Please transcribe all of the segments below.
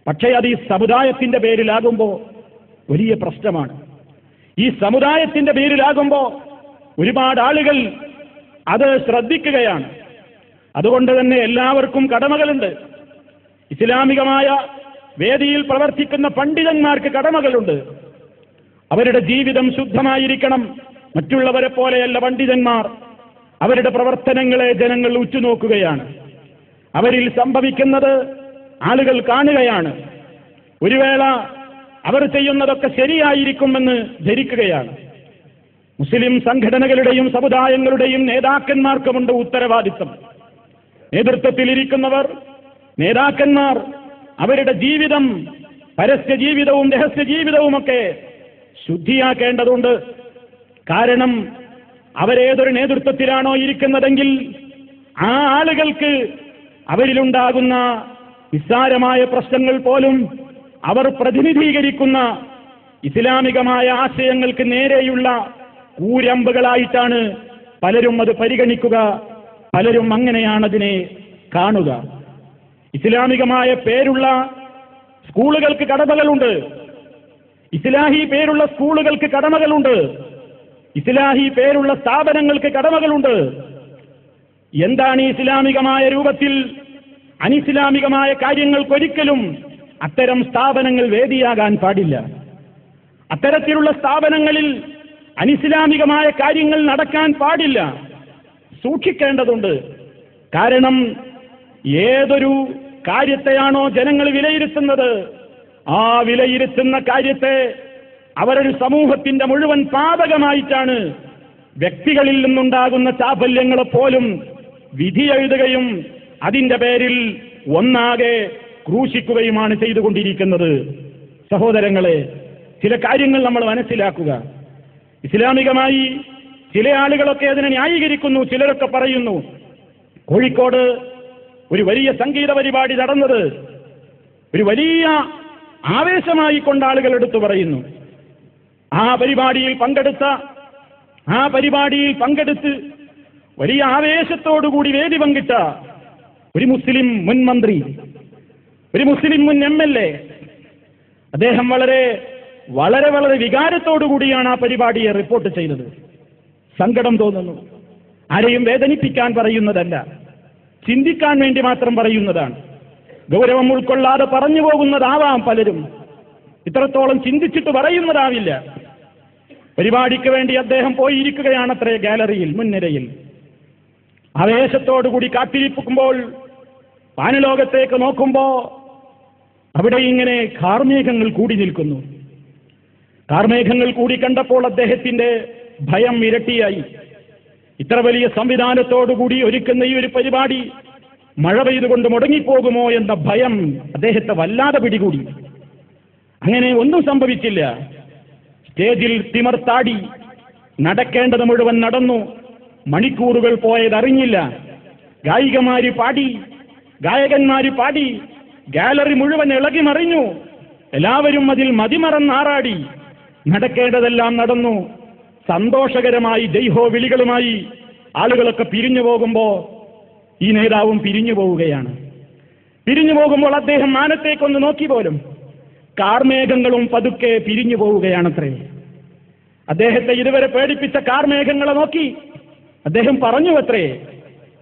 പക്ഷേ അത് ഈ സമുദായത്തിന്റെ പേരിലാകുമ്പോൾ വലിയ പ്രശ്നമാണ്. ഈ സമുദായത്തിന്റെ പേരിലാകുമ്പോൾ ഒരുപാട് ആളുകൾ അത് ശ്രദ്ധിക്കുകയാണ്. അതുകൊണ്ട് തന്നെ എല്ലാവർക്കും കടമകളുണ്ട്. ഇസ്ലാമികമായ വേദിയിൽ പ്രവർത്തിക്കുന്ന പണ്ഡിതന്മാർക്ക് കടമകളുണ്ട്. അവരുടെ ജീവിതം ശുദ്ധമായിരിക്കണം. മറ്റുള്ളവരെ പോലെയല്ല പണ്ഡിതന്മാർ. അവരുടെ പ്രവർത്തനങ്ങളെ ജനങ്ങൾ ഉറ്റുനോക്കുകയാണ്. അവരിൽ സംഭവിക്കുന്നത് ആളുകൾ കാണുകയാണ്. ഒരു വേള അവർ ചെയ്യുന്നതൊക്കെ ശരിയായിരിക്കുമെന്ന് ധരിക്കുകയാണ്. മുസ്ലിം സംഘടനകളുടെയും സമുദായങ്ങളുടെയും നേതാക്കന്മാർക്കുമുണ്ട് ഉത്തരവാദിത്തം. നേതൃത്വത്തിലിരിക്കുന്നവർ, നേതാക്കന്മാർ അവരുടെ ജീവിതം, പരസ്യ ജീവിതവും രഹസ്യ ജീവിതവുമൊക്കെ ശുദ്ധിയാക്കേണ്ടതുണ്ട്. കാരണം അവരേതൊരു നേതൃത്വത്തിലാണോ ഇരിക്കുന്നതെങ്കിൽ ആ ആളുകൾക്ക് അവരിലുണ്ടാകുന്ന നിസ്സാരമായ പ്രശ്നങ്ങൾ പോലും അവർ പ്രതിനിധീകരിക്കുന്ന ഇസ്ലാമികമായ ആശയങ്ങൾക്ക് നേരെയുള്ള കൂരമ്പുകളായിട്ടാണ് പലരും അത് പരിഗണിക്കുക. പലരും അങ്ങനെയാണതിനെ കാണുക. ഇസ്ലാമികമായ പേരുള്ള സ്കൂളുകൾക്ക് കടമകളുണ്ട്. ഇസ്ലാഹി പേരുള്ള സ്കൂളുകൾക്ക് കടമകളുണ്ട്. ഇസ്ലാഹി പേരുള്ള സ്ഥാപനങ്ങൾക്ക് കടമകളുണ്ട്. എന്താണ് ഈ ഇസ്ലാമികമായ രൂപത്തിൽ അനിസ്ലാമികമായ കാര്യങ്ങൾക്കൊരിക്കലും അത്തരം സ്ഥാപനങ്ങൾ വേദിയാകാൻ പാടില്ല. അത്തരത്തിലുള്ള സ്ഥാപനങ്ങളിൽ അനിസ്ലാമികമായ കാര്യങ്ങൾ നടക്കാൻ പാടില്ല. സൂക്ഷിക്കേണ്ടതുണ്ട്. കാരണം ഏതൊരു കാര്യത്തെയാണോ ജനങ്ങൾ വിലയിരുത്തുന്നത്, ആ വിലയിരുത്തുന്ന കാര്യത്തെ അവരൊരു സമൂഹത്തിന്റെ മുഴുവൻ പാതകമായിട്ടാണ് വ്യക്തികളിൽ നിന്നുണ്ടാകുന്ന ചാപല്യങ്ങളെപ്പോലും വിധിയെഴുതുകയും അതിന്റെ പേരിൽ ഒന്നാകെ ക്രൂശിക്കുകയുമാണ് ചെയ്തുകൊണ്ടിരിക്കുന്നത്. സഹോദരങ്ങളെ, ചില കാര്യങ്ങൾ നമ്മൾ മനസ്സിലാക്കുക. ഇസ്ലാമികമായി ചില ആളുകളൊക്കെ അതിനെ ന്യായീകരിക്കുന്നു. ചിലരൊക്കെ പറയുന്നു, കോഴിക്കോട് ഒരു വലിയ സംഗീത പരിപാടി നടന്നത് ഒരു വലിയ ആവേശമായി കൊണ്ട് ആളുകൾ എടുത്തു പറയുന്നു. ആ പരിപാടിയിൽ പങ്കെടുത്ത് വലിയ ആവേശത്തോടുകൂടി വേദി പങ്കിട്ട ഒരു മുസ്ലിം മുൻ മന്ത്രി, ഒരു മുസ്ലിം മുൻ MLA, അദ്ദേഹം വളരെ വളരെ വളരെ വികാരത്തോടുകൂടിയാണ് ആ പരിപാടിയെ റിപ്പോർട്ട് ചെയ്തത്. സങ്കടം തോന്നുന്നു. ആരെയും വേദനിപ്പിക്കാൻ പറയുന്നതല്ല, ചിന്തിക്കാൻ വേണ്ടി മാത്രം പറയുന്നതാണ്. ഗൗരവം ഉൾക്കൊള്ളാതെ പറഞ്ഞു പോകുന്നതാവാം പലരും. ഇത്രത്തോളം ചിന്തിച്ചിട്ട് പറയുന്നതാവില്ല. പരിപാടിക്ക് വേണ്ടി അദ്ദേഹം പോയിരിക്കുകയാണത്രേ ഗാലറിയിൽ, മുൻനിരയിൽ. ആവേശത്തോടുകൂടി കാത്തിരിക്കുമ്പോൾ വാനലോകത്തേക്ക് നോക്കുമ്പോ അവിടെ ഇങ്ങനെ കാർമേഘങ്ങൾ കൂടി നിൽക്കുന്നു. കാർമേഘങ്ങൾ കൂടി കണ്ടപ്പോൾ അദ്ദേഹത്തിന്റെ ഭയം ഇരട്ടിയായി. ഇത്ര വലിയ സംവിധാനത്തോടുകൂടി ഒരുക്കുന്ന ഈ ഒരു പരിപാടി മഴ പെയ്തുകൊണ്ട് മുടങ്ങിപ്പോകുമോ എന്ന ഭയം അദ്ദേഹത്തെ വല്ലാതെ പിടികൂടി. അങ്ങനെ ഒന്നും സംഭവിച്ചില്ല. സ്റ്റേജിൽ തിമർത്താടി, നടക്കേണ്ടത് മുഴുവൻ നടന്നു. മണിക്കൂറുകൾ പോയതറിഞ്ഞില്ല. ഗായികമാര് പാടി, ഗായകന്മാര് പാടി, ഗാലറി മുഴുവൻ ഇളകി മറിഞ്ഞു. എല്ലാവരും അതിൽ മതിമറന്നാറാടി. നടക്കേണ്ടതെല്ലാം നടന്നു. സന്തോഷകരമായി ജയ്ഹോ വിളികളുമായി ആളുകളൊക്കെ പിരിഞ്ഞു പോകുമ്പോ ഈ നേതാവും പിരിഞ്ഞു പോവുകയാണ്. പിരിഞ്ഞു പോകുമ്പോൾ അദ്ദേഹം മാനത്തേക്കൊന്ന് നോക്കി പോലും. കാർമേഘങ്ങളും പതുക്കെ പിരിഞ്ഞു പോവുകയാണത്രേ. അദ്ദേഹത്തെ ഇതുവരെ പേടിപ്പിച്ച കാർമേഘങ്ങളെ നോക്കി അദ്ദേഹം പറഞ്ഞുവത്രേ,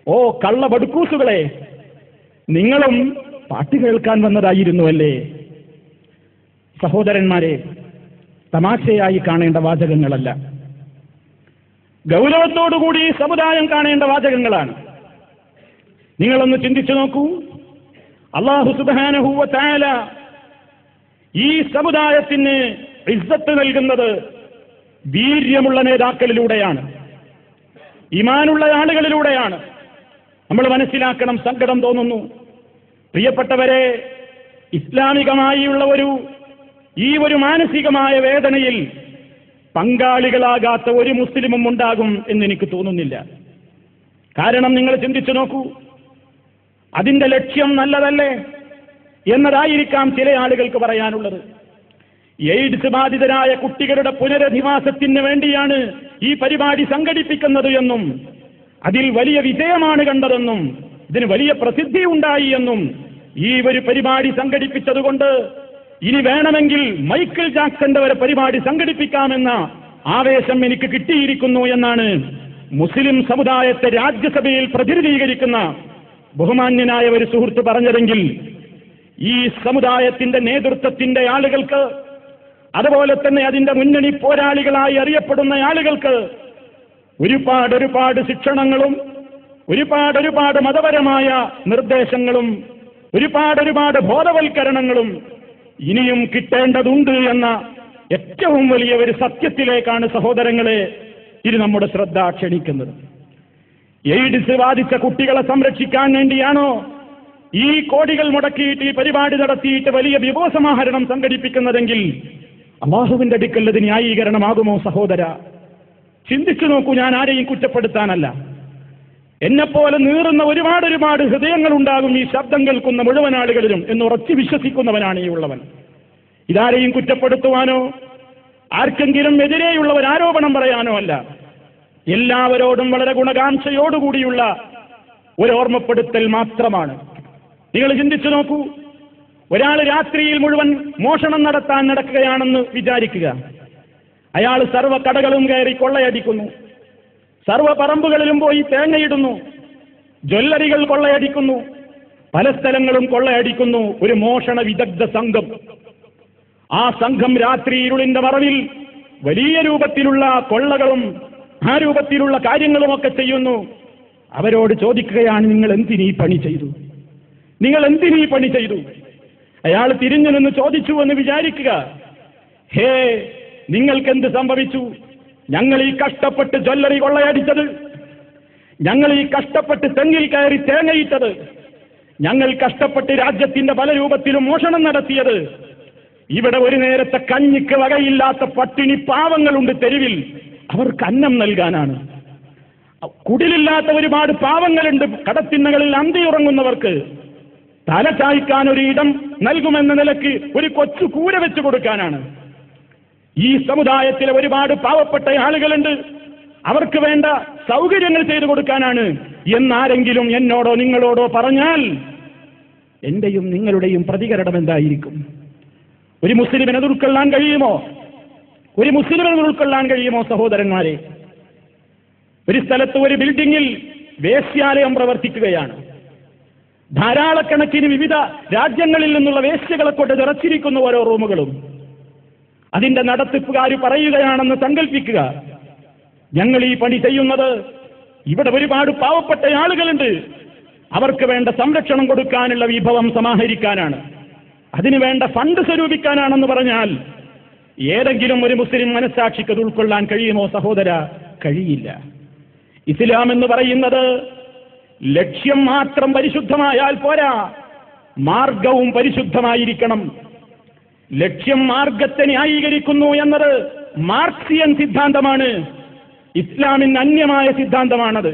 ഓ കള്ള ബടുക്കൂസുകളെ, നിങ്ങളും പാട്ട് കേൾക്കാൻ വന്നതായിരുന്നുവല്ലേ. സഹോദരന്മാരെ, തമാശയായി കാണേണ്ട വാചകങ്ങളല്ല, ഗൗരവത്തോടുകൂടി സമുദായം കാണേണ്ട വാചകങ്ങളാണ്. നിങ്ങളൊന്ന് ചിന്തിച്ചു നോക്കൂ. അല്ലാഹു സുബ്ഹാനഹു വ തആല ഈ സമുദായത്തിന് ഇസ്സത്ത് നൽകുന്നത് വീര്യമുള്ള നേതാക്കളിലൂടെയാണ്, ഈമാനുള്ള ആളുകളിലൂടെയാണ്. നമ്മൾ മനസ്സിലാക്കണം. സങ്കടം തോന്നുന്നു. പ്രിയപ്പെട്ടവരെ, ഇസ്ലാമികമായുള്ള ഈ ഒരു മാനസികമായ വേദനയിൽ പങ്കാളികളാകാത്ത ഒരു മുസ്ലിമും ഉണ്ടാകും എന്നെനിക്ക് തോന്നുന്നില്ല. കാരണം നിങ്ങൾ ചിന്തിച്ചു നോക്കൂ, അതിന്റെ ലക്ഷ്യം നല്ലതല്ലേ എന്നതായിരിക്കാം ചില ആളുകൾക്ക് പറയാനുള്ളത്. എയ്ഡ്സ് ബാധിതരായ കുട്ടികളുടെ പുനരധിവാസത്തിന് വേണ്ടിയാണ് ഈ പരിപാടി സംഘടിപ്പിക്കുന്നത് എന്നും അതിൽ വലിയ വിജയമാണ് കണ്ടതെന്നും ഇതിന് വലിയ പ്രസിദ്ധി ഉണ്ടായി എന്നും ഈ ഒരു പരിപാടി സംഘടിപ്പിച്ചതുകൊണ്ട് ഇനി വേണമെങ്കിൽ മൈക്കിൾ ജാക്സന്റെ വരെ പരിപാടി സംഘടിപ്പിക്കാമെന്ന ആവേശം എനിക്ക് കിട്ടിയിരിക്കുന്നു എന്നാണ് മുസ്ലിം സമുദായത്തെ രാജ്യസഭയിൽ പ്രതിനിധീകരിക്കുന്ന ബഹുമാന്യനായ ഒരു സുഹൃത്ത് പറഞ്ഞതെങ്കിൽ, ഈ സമുദായത്തിന്റെ നേതൃത്വത്തിന്റെ ആളുകൾക്ക്, അതുപോലെ തന്നെ അതിന്റെ മുന്നണി പോരാളികളായി അറിയപ്പെടുന്ന ആളുകൾക്ക് ഒരുപാട് ശിക്ഷണങ്ങളും ഒരുപാട് മതപരമായ നിർദ്ദേശങ്ങളും ഒരുപാട് ബോധവൽക്കരണങ്ങളും ഇനിയും കിട്ടേണ്ടതുണ്ട് എന്ന ഏറ്റവും വലിയ ഒരു സത്യത്തിലേക്കാണ് സഹോദരങ്ങളെ ഇത് നമ്മുടെ ശ്രദ്ധ ക്ഷണിക്കുന്നത്. എയ്ഡ്സ് ബാധിച്ച കുട്ടികളെ സംരക്ഷിക്കാൻ വേണ്ടിയാണോ ഈ കോടികൾ മുടക്കിയിട്ട് ഈ പരിപാടി നടത്തിയിട്ട് വലിയ വിഭവസമാഹരണം സംഘടിപ്പിക്കുന്നതെങ്കിൽ അല്ലാഹുവിന്റെ അടുക്കൽ അത് ന്യായീകരണമാകുമോ സഹോദര? ചിന്തിച്ചു നോക്കൂ. ഞാൻ ആരെയും കുറ്റപ്പെടുത്താനല്ല. എന്നെപ്പോലെ നീറുന്ന ഒരുപാട് ഹൃദയങ്ങൾ ഉണ്ടാകും ഈ ശബ്ദം കേൾക്കുന്ന മുഴുവൻ ആളുകളിലും എന്ന് ഉറച്ചു വിശ്വസിക്കുന്നവനാണ് ഈ ഉള്ളവൻ. ഇതാരെയും കുറ്റപ്പെടുത്തുവാനോ ആർക്കെങ്കിലും എതിരെയുള്ള ഒരു ആരോപണം പറയാനോ അല്ല. എല്ലാവരോടും വളരെ ഗുണകാംക്ഷയോടുകൂടിയുള്ള ഒരു ഓർമ്മപ്പെടുത്തൽ മാത്രമാണ്. നിങ്ങൾ ചിന്തിച്ചു നോക്കൂ. ഒരാൾ രാത്രിയിൽ മുഴുവൻ മോഷണം നടത്താൻ നടക്കുകയാണെന്ന് വിചാരിക്കുക. അയാൾ സർവ്വ കടകളും കയറി കൊള്ളയടിക്കുന്നു, സർവ്വ പറമ്പുകളിലും പോയി തേങ്ങയിടുന്നു, ജ്വല്ലറികൾ കൊള്ളയടിക്കുന്നു, പല സ്ഥലങ്ങളും കൊള്ളയടിക്കുന്നു. ഒരു മോഷണ വിദഗ്ധ സംഘം. ആ സംഘം രാത്രി ഇരുളിന്റെ മറവിൽ വലിയ രൂപത്തിലുള്ള കൊള്ളകളും ആ രൂപത്തിലുള്ള കാര്യങ്ങളുമൊക്കെ ചെയ്യുന്നു. അവരോട് ചോദിക്കുകയാണ്, നിങ്ങൾ എന്തിനീ പണി ചെയ്തു? നിങ്ങൾ എന്തിനീ പണി ചെയ്തു? അയാൾ തിരിഞ്ഞു നിന്ന് ചോദിച്ചു എന്ന് വിചാരിക്കുക. ഹേ, നിങ്ങൾക്കെന്ത് സംഭവിച്ചു? ഞങ്ങൾ ഈ കഷ്ടപ്പെട്ട് ജ്വല്ലറി കൊള്ളയടിച്ചത്, ഞങ്ങൾ ഈ കഷ്ടപ്പെട്ട് തെങ്ങിൽ കയറി തേങ്ങയിട്ടത്, ഞങ്ങൾ കഷ്ടപ്പെട്ട് രാജ്യത്തിന്റെ പല രൂപത്തിലും മോഷണം നടത്തിയത്, ഇവിടെ ഒരു നേരത്തെ കഞ്ഞിക്ക് വകയില്ലാത്ത പട്ടിണി പാവങ്ങളുണ്ട് തെരുവിൽ, അവർക്ക് അന്നം നൽകാനാണ്. കുടിലില്ലാത്ത ഒരുപാട് പാവങ്ങളുണ്ട് കടത്തിണ്ണകളിൽ അന്തിയുറങ്ങുന്നവർക്ക് തല ചായ്ക്കാൻ ഒരു ഇടം നൽകുമെന്ന നിലയ്ക്ക് ഒരു കൊച്ചു കൂര വെച്ചു കൊടുക്കാനാണ്. ഈ സമുദായത്തിലെ ഒരുപാട് പാവപ്പെട്ട ആളുകളുണ്ട്, അവർക്ക് വേണ്ട സൗകര്യങ്ങൾ ചെയ്തു കൊടുക്കാനാണ് എന്നാരെങ്കിലും എന്നോടോ നിങ്ങളോടോ പറഞ്ഞാൽ എന്റെയും നിങ്ങളുടെയും പ്രതികരണം എന്തായിരിക്കും? ഒരു മുസ്ലിമിനെ ഉൾക്കൊള്ളാൻ കഴിയുമോ? ഒരു മുസ്ലിമിനെ ഉൾക്കൊള്ളാൻ കഴിയുമോ സഹോദരന്മാരെ? ഒരു സ്ഥലത്ത് ഒരു ബിൽഡിങ്ങിൽ വേശ്യാലയം പ്രവർത്തിക്കുകയാണ്. ധാരാളക്കണക്കിന് വിവിധ രാജ്യങ്ങളിൽ നിന്നുള്ള വേശ്യകളെ കൊണ്ട് നിറച്ചിരിക്കുന്ന ഓരോ റൂമുകളും. അതിന്റെ നടത്തിപ്പുകാർ പറയുകയാണെന്ന് സങ്കല്പിക്കുക, ഞങ്ങൾ ഈ പണി ചെയ്യുന്നത് ഇവിടെ ഒരുപാട് പാവപ്പെട്ട ആളുകളുണ്ട്, അവർക്ക് വേണ്ട സംരക്ഷണം കൊടുക്കാനുള്ള വിഭവം സമാഹരിക്കാനാണ്, അതിനു വേണ്ട ഫണ്ട് സ്വരൂപിക്കാനാണെന്ന് പറഞ്ഞാൽ ഏതെങ്കിലും ഒരു മുസ്ലിം മനസ്സാക്ഷിക്ക് അത് ഉൾക്കൊള്ളാൻ കഴിയുമോ സഹോദര? കഴിയില്ല. ഇസ്ലാം എന്ന് പറയുന്നത് ലക്ഷ്യം മാത്രം പരിശുദ്ധമായാൽ പോരാ, മാർഗവും പരിശുദ്ധമായിരിക്കണം. ലക്ഷ്യം മാർഗത്തെ ന്യായീകരിക്കുന്നു എന്നത് മാർക്സിയൻ സിദ്ധാന്തമാണ്, ഇസ്ലാമിന് അന്യമായ സിദ്ധാന്തമാണത്.